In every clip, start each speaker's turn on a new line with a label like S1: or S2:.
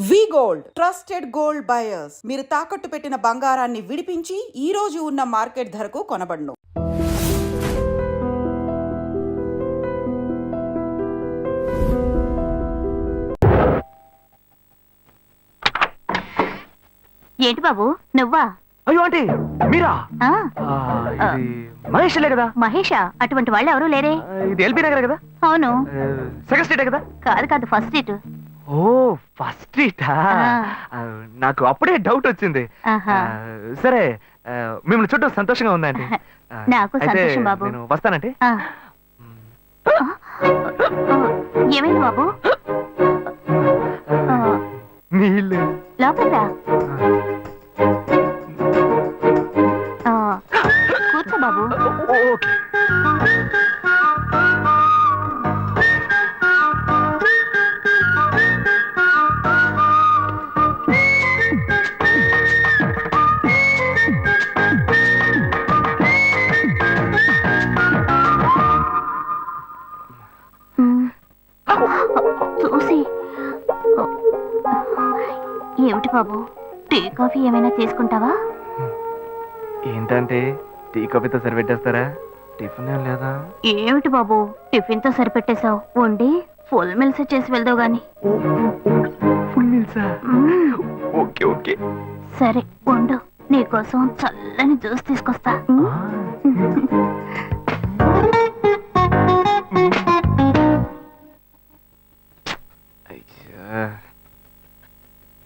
S1: వి gold trusted gold buyers. మీరు తాకట్టు పెట్టిన బంగారాన్ని విడిపించి ఈ రోజు ఉన్న మార్కెట్ ధరకు కొనబడును.
S2: ఏంటి బాబు నువ్వా?
S3: అయ్యో ఆంటీ మీరా? మహేష్లే కదా?
S2: మహేషా? అటువంటి వాళ్ళు ఎవరూ లేరే.
S3: ఇది ఎల్బీ నగర్ కదా?
S2: అవును.
S3: సెకండ్ స్ట్రీట్ కదా?
S2: కాదు కాదు, ఫస్ట్ స్ట్రీట్.
S3: ఓ ఫస్ట్ స్ట్రీటా? నాకు అప్పుడే డౌట్ వచ్చింది. సరే మిమ్మల్ని చూడటం సంతోషంగా ఉందండి.
S2: నాకు సంతోషం బాబు.
S3: నేను వస్తానంటే.
S2: ఏమైంది బాబు?
S3: నీళ్ళు
S2: లోపల కూర్చో బాబు.
S3: ఓకే.
S2: చూసి ఏమిటి బాబు, టీ కాఫీ ఏమైనా తీసుకుంటావా?
S3: ఏంటంటే టీ కాఫీతో సరిపెట్టేస్తారా? టిఫిన్ ఏం లేదా?
S2: ఏమిటి బాబు టిఫిన్ తో సరిపెట్టేశావు? వండి ఫుల్ మిల్స్ చేసి వెళ్దావు గాని.
S3: ఫుల్ మీల్సా? Okay okay.
S2: సరే వండు, నీకోసం చల్లని జ్యూస్ తీసుకొస్తా.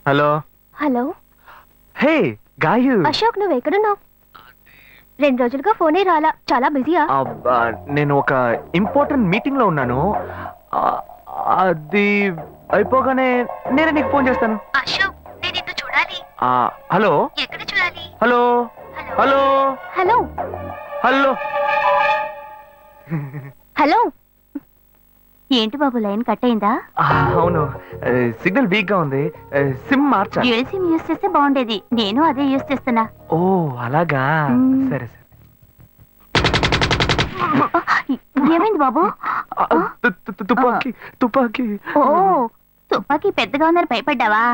S3: Hello
S2: hello.
S3: Hey Gayu.
S2: Ashok నువ్వు ఎక్కడున్నావు? 2 రోజులుగా ఫోనే రాలా, చాలా బిజీయా?
S3: నేను ఒక ఇంపార్టెంట్ మీటింగ్ లో ఉన్నాను. అది అయిపోగానే నేను నీకు ఫోన్ చేస్తాను.
S2: అశోక్ నేను నిన్ను చూడాలి.
S3: హలో.
S2: ఎక్కడ చూడాలి?
S3: Hello hello
S2: hello
S3: hello
S2: hello. ఏంటి బాబు లైన్ కట్ అయిందా?
S3: అవును, సిగ్నల్ వీక్ గా ఉంది. సిమ్ మార్చా.
S2: డ్యూయల్ సిమ్ యూస్ చేస్తే బాగుండేది. నేను అదే యూస్ చేస్తున్నా.
S3: ఓ అలాగా. సరే సరే.
S2: ఏమైంది బాబు?
S3: తుపాకీ తుపాకీ.
S2: ఓ తుపాకీ పెద్దగా ఉందని భయపడ్డావా?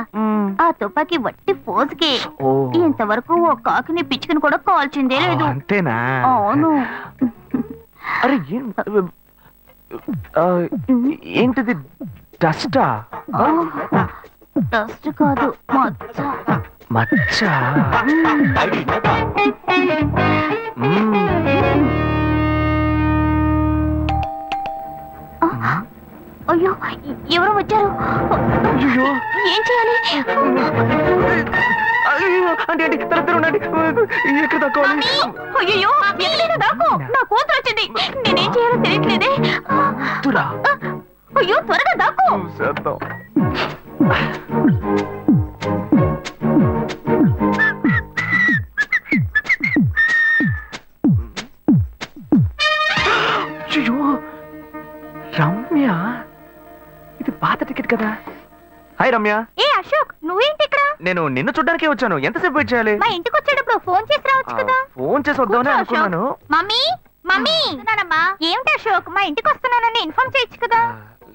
S2: ఆ తుపాకీ వట్టి ఫోజుకే. ఇంతవరకు ఓ కాకిని పిచ్చుకుని కూడా కాల్చిందే లేదు.
S3: అంతేనా?
S2: అవును.
S3: అరే ఏంటిది? డస్టా?
S2: డస్ట్ కాదు, మచ్చ.
S3: మచ్చ?
S2: అయ్యో ఎవరో వచ్చారు. ఏం చేయాలి?
S3: అంటే ఎక్కడ తక్కువాలి?
S2: అయ్యో ఎక్కడైనా దాకో, నా కూతురు వచ్చింది. నేనేం చేయాలో తెలియట్లేదే. అయ్యో త్వరగా దాకో.
S3: రమ్య, ఇది పాత టికెట్ కదా? హాయ్ రమ్య.
S2: ఏ అశోక్ నువ్వేంటి ఇక్కడ?
S3: నేను నిన్ను చూడ్డానికే వచ్చాను. ఎంతసేపు వెయిట్ చేయాలి?
S2: మా ఇంటికి వచ్చేటప్పుడు ఫోన్ చేసి రావచ్చు కదా.
S3: ఫోన్ చేసి వద్దామని అనుకున్నాను.
S2: మమ్మీ మమ్మీ ఏమిటి అశోక్ మా ఇంటికి వస్తున్నానని ఇన్ఫార్మ్ చేయొచ్చు కదా.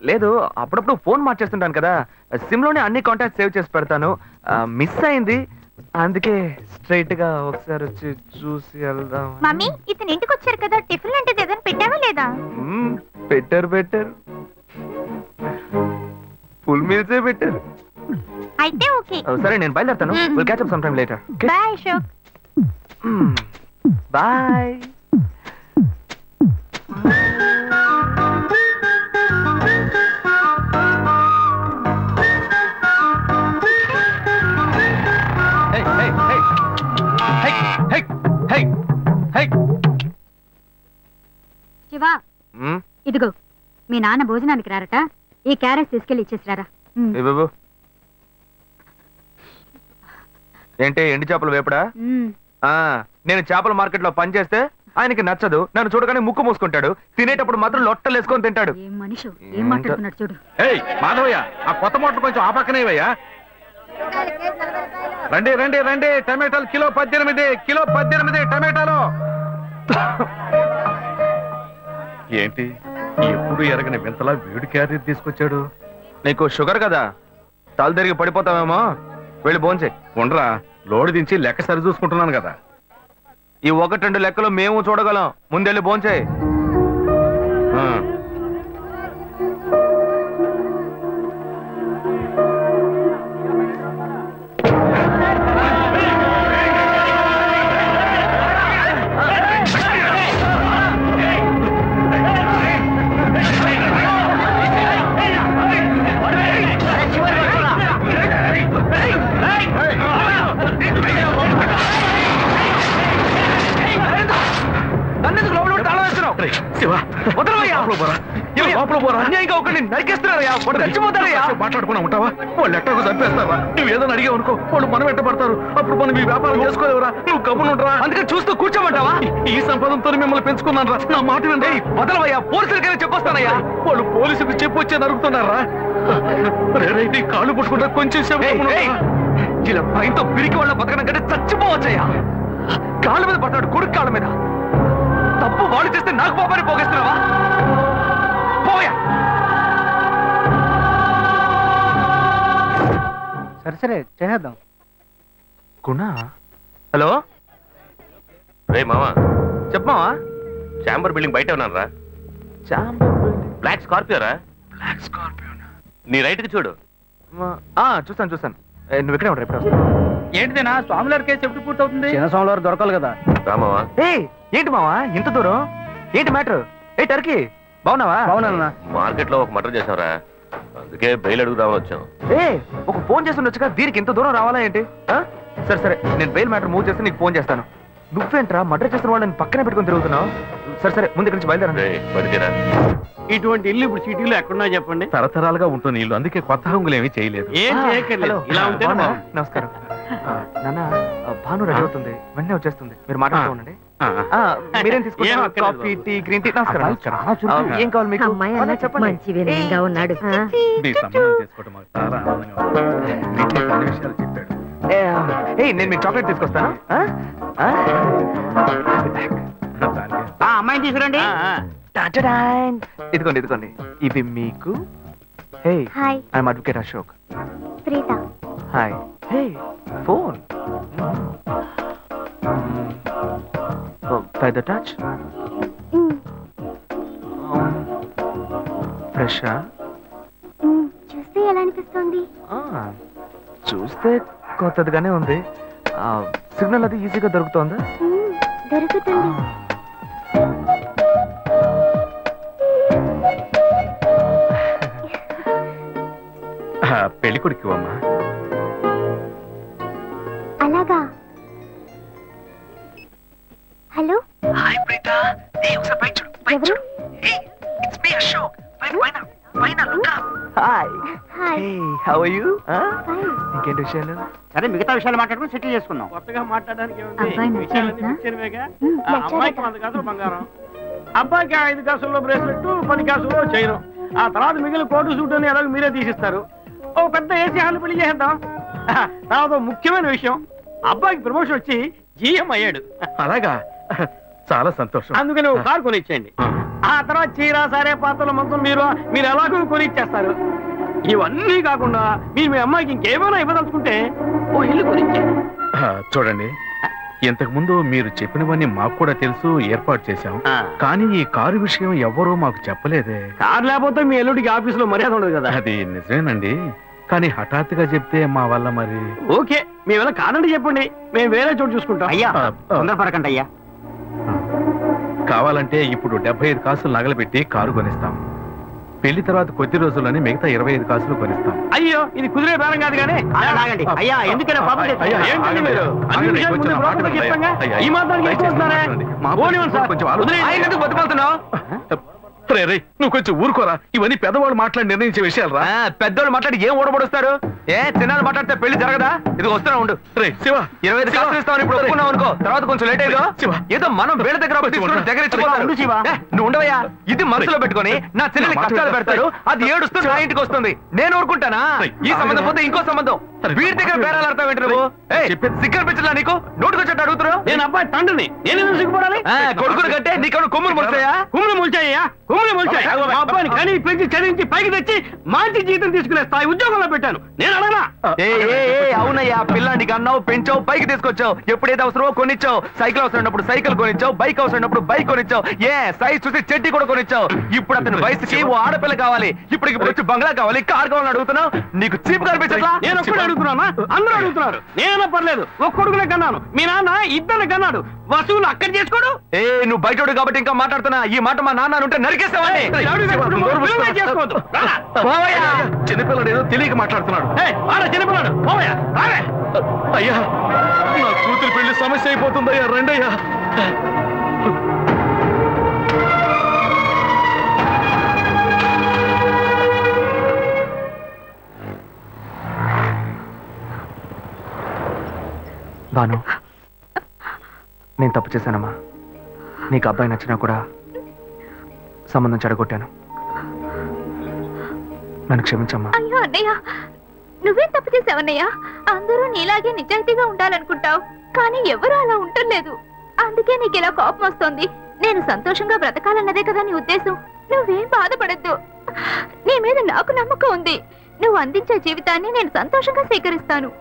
S3: లేదు, అప్పుడప్పుడు ఫోన్ మార్చేస్తుంటాను కదా. సిమ్ లోనే అన్ని కాంటాక్ట్ సేవ్ చేసి పెడతాను. మిస్ అయింది, అందుకే స్ట్రైట్ గా ఒకసారి వచ్చి చూసి వెళ్దాం.
S2: మమ్మీ ఇతను ఇంటికి వచ్చారు కదా, టిఫిన్ లాంటిది ఏదైనా పెట్టావా లేదా?
S3: బెటర్ ఫుల్ మీల్సే బెటర్.
S2: అయితే ఓకే.
S3: సరే నేను బయలుదేరుతాను. Will catch up some time later.
S2: Bye Ashok.
S3: Bye.
S4: Shiva, ఇదిగో మీ నాన్న భోజనానికి రారట, ఈ క్యారెట్ తీసుకెళ్లి ఇచ్చేసిరారా.
S3: ఏంటి ఎండి చేపలు వేపడా? నేను చేపల మార్కెట్ లో పనిచేస్తే ఆయనకి నచ్చదు. నన్ను చూడగానే ముక్కు మూసుకుంటాడు. తినేటప్పుడు మాత్రం లొట్టలు వేసుకొని తింటాడు.
S4: ఏం మనిషి, ఏం మాట్లాడుతున్నాడు చూడు.
S5: మాధవయ్య, ఆ కొత్త మోటార్ కొంచెం ఆ పక్కనేవయ్యా. రండి రండి రండి, టమాటాలు కిలో 18 టమాటాలు. ఏంటి ఎప్పుడు ఎరగని వింతలా వేడి క్యారెట్ తీసుకొచ్చాడు?
S3: నీకు షుగర్ కదా, తల తిరిగి పడిపోతావేమో, వెళ్ళి భోంచేయి.
S5: ఉండరా, లోడు దించి లెక్క సరి చూసుకుంటున్నాను కదా.
S3: ఈ 1-2 లెక్కలు మేము చూడగలం, ముందెళ్ళి భోంచేయి.
S5: ఆ.
S3: నన్నెందుకు లోపల పెట్టి తాళం వేస్తున్నావు?
S5: రేయ్, శివ,
S3: వదలవయ్యా.
S5: లోపల పోరా.
S3: ఏమయ్యా?
S5: లోపల పోరా.
S3: అన్యాయంగా ఒకరిని నరికేస్తున్నారయ్యా, వాడు చచ్చిపోతారయ్యా.
S5: మాట్లాడుకున్నా ఉంటావా? వాళ్ళు ఎట్టకు చంపేస్తారా? నువ్వు ఏదైనా అడిగావు అనుకో, వాళ్ళు మనం ఎట్టబడతారు. అప్పుడు మనం ఈ వ్యాపారం చేసుకోలేవురా. నువ్వు కబుర్లు ఉండరా.
S3: అందుకని చూస్తూ కూర్చోమంటావా?
S5: ఈ సంపదంతో మిమ్మల్ని పెంచుకున్నాను రా. నా మాట వినండి.
S3: వదలవయ్యా, పోలీసులకైనా చెప్పొస్తానయ్యా.
S5: వాళ్ళు పోలీసులకు చెప్పొచ్చే నరుగుతున్నారా? నీ కాళ్ళు పుట్టుకుంటా కొంచెం సేపు
S3: ఏయ్,
S5: గమ్మున
S3: ఏయ్,
S5: ఉండరా?
S3: ఇలా భయంతో పిరికి వాళ్ళ బతకడం కంటే చచ్చిపోవచ్చయ్యా. కాళ్ళ మీద పడతాడు, కొడుకు కాళ్ళ మీద. తప్పు వాళ్ళు చేస్తే నాకు పాపాన్ని పోగేస్తున్నావా? పోయా.
S6: సరే చేద్దాం.
S3: గుణ, హలో.
S7: రే మామా,
S3: చెప్పమావా?
S7: చాంబర్ బిల్డింగ్ బయట ఉన్నాను రా. బ్లాక్ స్కార్పియో రా.
S3: Black Scorpio.
S7: నీ రైట్ కి చూడు.
S3: చూస్తాను. నువ్వు ఇక్కడే ఉంటా, ఇప్పుడు వస్తా.
S6: ఏంటిదేనా స్వామివారి కేసు ఎప్పుడు పూర్తవుతుంది? చిన్న స్వామివారు దొరకాలి కదా.
S7: రా మావా.
S3: ఏంటి మావా ఇంత దూరం? ఏంటి మ్యాటర్? ఏ టర్కీ, బాగున్నావా?
S6: అవునన్నా.
S7: మార్కెట్ లో ఒక మర్డర్ చేసావురా, అందుకే బెయిల్ అడుగుదామని వచ్చాం.
S3: ఒక ఫోన్ చేసి ఉండొచ్చుగా, దీనికి ఇంత దూరం రావాలా ఏంటి? సరే నేను బెయిల్ మ్యాటర్ మూవ్ చేస్తే నీకు ఫోన్ చేస్తాను. నువ్వేంట్రా మర్డర్ చేసిన వాళ్ళని పక్కనే పెట్టుకుని తిరుగుతున్నావు? సరే ముందు ఇక్కడి నుంచి బయలుదేరండి.
S7: రేయ్, బడితేరా.
S8: ఇటువంటి ఇల్లు ఇప్పుడు సిటీలో ఎక్కడున్నా చెప్పండి.
S5: తరతరాలుగా ఉంటుంది ఇల్లు, అందుకే కొత్త హంగులు ఏమీ చేయలేదు.
S8: ఏం చేయక్కర్లేదు, ఇలా ఉంటే
S3: బాగున్నారా? నమస్కారం. నాన్న, భాను రెడీ అవుతుంది, వెంటనే వచ్చేస్తుంది, మీరు మాట్లాడుతూ ఉండండి. మీరేం
S8: ఏం
S3: తీసుకుంటారు?
S8: అక్కర్లేదు
S3: కాఫీ, టీ, గ్రీన్ టీ? నమస్కారం. ఏం కావాలి మీకు? చెప్పండి.
S4: మంచి వినయంగా ఉన్నాడు.
S5: నీ సంబంధం చేసుకోవడం మాకు చాలా ఆనందంగా ఉంది. నీకు కొన్ని విషయాలు చెప్పాడు.
S3: నేను మీకు చాక్లెట్ తీసుకొస్తాను.
S5: దానికి
S8: అమ్మాయిని తీసుకురండి.
S3: ఇదిగోండి, ఇవి మీకు. Hey,
S2: hi,
S3: I'm advocate Ashok.
S2: Preetha.
S3: Hi. Hey, phone. By the touch. ఫ్రెషా?
S2: చూస్తే ఎలా అనిపిస్తుంది?
S3: చూస్తే కొత్తదిగానే ఉంది. సిగ్నల్ అది ఈజీగా దొరుకుతోందా?
S2: దొరుకుతుంది.
S5: పెళ్లి కొడుకు అమ్మా.
S2: అలాగా. Hello,
S3: hi Preetha. ఒకసారి పైకి చూడు, పైకి
S2: ఎవరు?
S3: చూడు. It's me Ashok. పైన look up. Hi.
S2: Hi.
S3: How are you?
S2: Fine.
S3: ఇంకేంటి విషయాలు?
S8: సరే, మిగతా విషయాలు మాట్లాడుకుని సెటిల్ చేసుకుందాం. కొత్తగా మాట్లాడడానికి
S4: అబ్బాయి నచ్చాడా?
S8: అమ్మాయికి 100 కాసులు బంగారం, అబ్బాయికి 5 కాసుల్లో బ్రేస్లెట్, 10 కాసుల్లో చైన్. ఆ తర్వాత మిగిలిన కోటు సూట్ అని ఎలాగో మీరే తీసిస్తారు. ఓ పెద్ద ఏసీ హాల్ పెళ్లి చేద్దాం. తర్వాత ముఖ్యమైన విషయం, అబ్బాయికి ప్రమోషన్ వచ్చి జీఎం అయ్యాడు.
S5: అలాగా, చాలా సంతోషం.
S8: అందుకని ఒక కారు కొనిచ్చేయండి. ఆ తర్వాత చీర, సారే, పాత్రల మొత్తం మీరు ఎలాగో కొనిచ్చేస్తారు. ఇవన్నీ కాకుండా మీరు మీ అమ్మాయికి ఇంకేమైనా ఇవ్వదలుచుకుంటే ఓ ఇల్లు కొనిచ్చేయండి.
S5: చూడండి, ఇంతకు ముందు మీరు చెప్పినవన్నీ మాకు కూడా తెలుసు, ఏర్పాటు చేశాం. కానీ ఈ కారు విషయం ఎవ్వరూ మాకు చెప్పలేదే.
S8: కారు లేకపోతే మీ ఎల్లుడికి ఆఫీసులో మర్యాద ఉండదు కదా.
S5: అది నిజమేనండి, కానీ హఠాత్తుగా చెప్తే మా వల్ల మరి.
S8: ఓకే, మీ వల్ల కాదండి చెప్పండి, మేము వేరే చోటు చూసుకుంటాం. అయ్యా, తొందరపడకండి అయ్యా.
S5: కావాలంటే ఇప్పుడు 75 కాసులు నగలబెట్టి కారు కొనిస్తాం. పెళ్లి తర్వాత కొద్ది రోజుల్లోనే మిగతా 25 కాసులు కొనిస్తాం.
S8: అయ్యో, ఇది కుదిరే బేరం కాదు కానీ. అయ్యా, ఎందుకైనా పాపం చేస్తారు? ఏంటండి మీరు? అన్ని విషయాలు ముందు బ్రోకర్తో చెప్తాంగా. ఈ మాత్రానికి ఎక్కువ వస్తున్నారే? పోనివ్వండి సార్. వదిలేయండి.
S3: ఆయన ఎందుకు బతుకుతున్నావు?
S5: నువ్వు కొంచెం ఊరుకోరా, ఇవన్నీ పెద్దవాళ్ళు మాట్లాడి నిర్ణయించే విషయాలు రా.
S3: పెద్దోళ్ళు మాట్లాడి ఏం ఓడబడుస్తారు? చిన్నాళ్ళు మాట్లాడితే పెళ్లి జరగదా? ఇది వస్తున్నా ఉండు.
S5: శివ,
S3: 25 కాసులు ఇస్తామని ఇప్పుడు ఒప్పుకున్నావు అనుకో, తర్వాత కొంచెం లేట్ అయ్యో. ఏదో మనం వీళ్ళ దగ్గర దగ్గర నువ్వు ఉండవయ్యా. ఇది మనసులో పెట్టుకొని నా చెల్లెలు కష్టాలు పెడతారు, అది ఏడుస్తూ నా ఇంటికి వస్తుంది, నేను ఊరుకుంటానా? ఈ సంబంధం పోతే ఇంకో సంబంధం. వీడి దగ్గర బేరాలు ఆడతావు ఏంటి నువ్వు? సిగ్గర్ పిచ్చలా నీకు? నోటుకొచ్చేట్టు అడుగుతున్నావు.
S8: నేను అబ్బాయి తండ్రిని, నేను సిగ్గుపడాలి?
S3: కొడుకులు కంటే నీకు కొమ్ములు ముడిచాయా?
S8: కుమ్ములు ముల్చాయ్యా? కొమ్మలు మొలిచాయి. మా అబ్బాయిని కని పెంచి చదివించి పైకి తెచ్చి మంచి జీతం తీసుకునే స్థాయి ఉద్యోగంలో పెట్టాను. నేను అడగనా?
S3: అవునయ్యా, పిల్లానికి అన్నావు, పెంచావు, పైకి తీసుకొచ్చావు. ఎప్పుడైతే అవసరమో కొనిచ్చావు. సైకిల్ అవసరమైనప్పుడు సైకిల్ కొనిచ్చావు, బైక్ అవసరమైనప్పుడు బైక్ కొనిచ్చావు. సైజ్ చూసి చెడ్డి కూడా కొనిచ్చావు. ఇప్పుడు అతని వయసుకి ఓ ఆడపిల్ల కావాలి, ఇప్పుడు వచ్చి బంగ్లా కావాలి, కార్ కావాలని అడుగుతున్నావు. నీకు చీప్ కనిపించట్లా?
S8: నేను ఒక్కడే అడుగుతున్నా? అందరూ అడుగుతున్నారు. నేనైనా పర్లేదు, ఒక్క కొడుకునే కన్నాను. మీ నాన్న ఇద్దరు కన్నాడు. వసూలు అక్కడ చేసుకోడు.
S3: నువ్వు బయటోడు కాబట్టి ఇంకా మాట్లాడుతున్నా. ఈ మాట మా నాన్న ఉంటే నరికేస్తావని.
S8: చేసుకోవద్దు.
S5: చిన్నపిల్లడు ఏదో తెలియక మాట్లాడుతున్నాడు.
S8: చిన్నపిల్లాడు పోవయ్యా, రావే.
S5: అయ్యా, నా కూతురు పెళ్లి సమస్య అయిపోతుందయ్యా, రండయ్యా.
S3: బాను, నేను తప్పు చేశానమ్మా. నీకు అబ్బాయి నచ్చినా కూడా సంబంధం చెడగొట్టాను. నన్ను క్షమించమ్మా.
S2: అయ్యో అన్నయ్య, నువ్వేం తప్పు చేసావన్నయ్య? అందరూ నీలాగే నిజాయితీగా ఉండాలనుకుంటావు, కానీ ఎవరు అలా ఉండలేదు. అందుకే నీకు ఇలా కోపం వస్తుంది. నేను సంతోషంగా బ్రతకాలన్నదే కదా నీ ఉద్దేశం. నువ్వేం బాధపడద్దు. నీ మీద నాకు నమ్మకం ఉంది. నువ్వు అందించే జీవితాన్ని నేను సంతోషంగా స్వీకరిస్తాను.